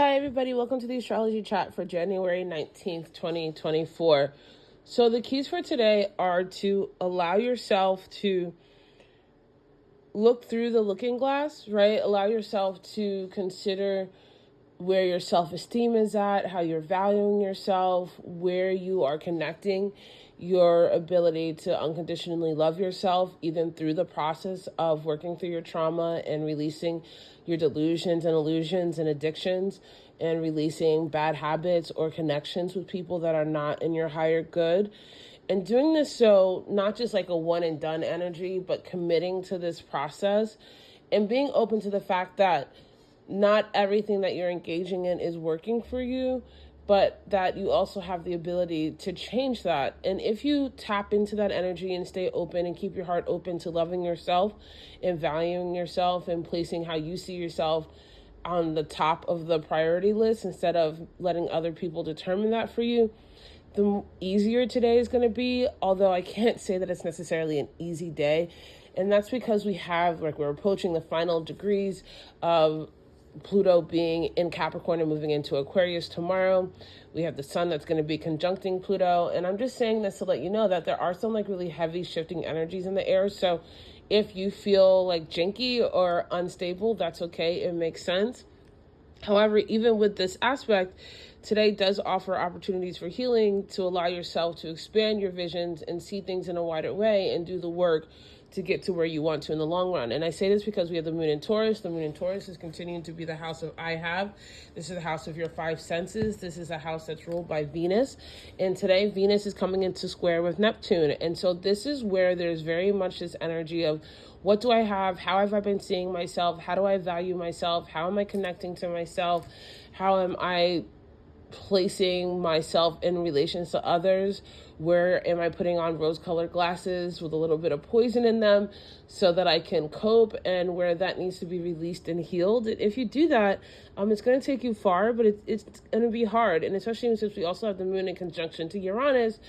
Hi, everybody. Welcome to the astrology chat for January 19th, 2024. So the keys for today are to allow yourself to look through the looking glass, right? Allow yourself to consider where your self-esteem is at, how you're valuing yourself, where you are connecting your ability to unconditionally love yourself, even through the process of working through your trauma and releasing your delusions and illusions and addictions and releasing bad habits or connections with people that are not in your higher good. And doing this so not just like a one and done energy, but committing to this process and being open to the fact that not everything that you're engaging in is working for you, but that you also have the ability to change that. And if you tap into that energy and stay open and keep your heart open to loving yourself and valuing yourself and placing how you see yourself on the top of the priority list instead of letting other people determine that for you, the easier today is going to be, although I can't say that it's necessarily an easy day. And that's because we're approaching the final degrees of Pluto being in Capricorn and moving into Aquarius tomorrow. We have the sun that's going to be conjuncting Pluto. And I'm just saying this to let you know that there are some like really heavy shifting energies in the air. So if you feel like jinky or unstable, that's okay. It makes sense. However, even with this aspect, today does offer opportunities for healing to allow yourself to expand your visions and see things in a wider way and do the work to get to where you want to in the long run. And I say this because we have the moon in Taurus. The moon in Taurus is continuing to be the house of I have. This is the house of your five senses. This is a house that's ruled by Venus. And today Venus is coming into square with Neptune. And so this is where there's very much this energy of what do I have? How have I been seeing myself? How do I value myself? How am I connecting to myself? How am I placing myself in relations to others? Where am I putting on rose-colored glasses with a little bit of poison in them so that I can cope, and where that needs to be released and healed? If you do that, it's going to take you far, but it's going to be hard. And especially since we also have the moon in conjunction to Uranus,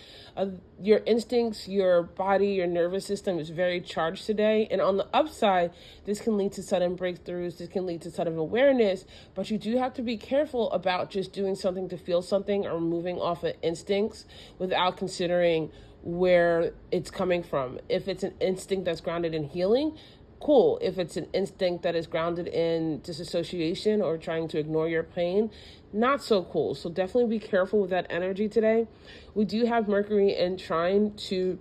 your instincts, your body, your nervous system is very charged today. And on the upside, this can lead to sudden breakthroughs. This can lead to sudden awareness, but you do have to be careful about just doing something to feel something or moving off of instincts without considering where it's coming from. If it's an instinct that's grounded in healing, cool. If it's an instinct that is grounded in disassociation or trying to ignore your pain, not so cool. So definitely be careful with that energy today. We do have Mercury in trine to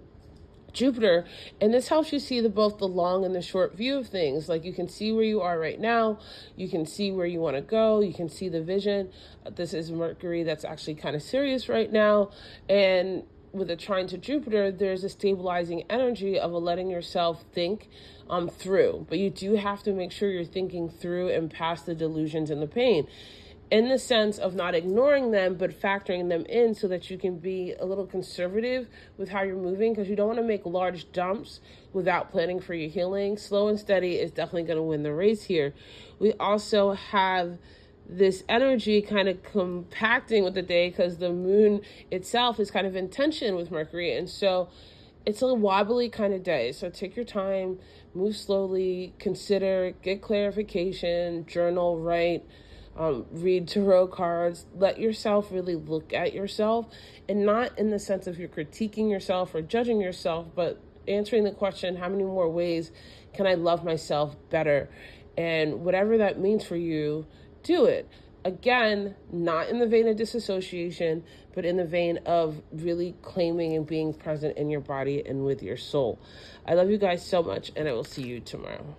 Jupiter, and this helps you see both the long and the short view of things. Like you can see where you are right now, you can see where you want to go, you can see the vision. This is Mercury that's actually kind of serious right now, and with a trine to Jupiter, there's a stabilizing energy of letting yourself think through. But you do have to make sure you're thinking through and past the delusions and the pain, in the sense of not ignoring them, but factoring them in so that you can be a little conservative with how you're moving, because you don't want to make large dumps without planning for your healing. Slow and steady is definitely going to win the race here. We also have this energy kind of compacting with the day because the moon itself is kind of in tension with Mercury. And so it's a wobbly kind of day. So take your time, move slowly, consider, get clarification, journal, write, read tarot cards. Let yourself really look at yourself, and not in the sense of you're critiquing yourself or judging yourself, but answering the question, how many more ways can I love myself better? And whatever that means for you, do it. Again, not in the vein of disassociation, but in the vein of really claiming and being present in your body and with your soul. I love you guys so much, and I will see you tomorrow.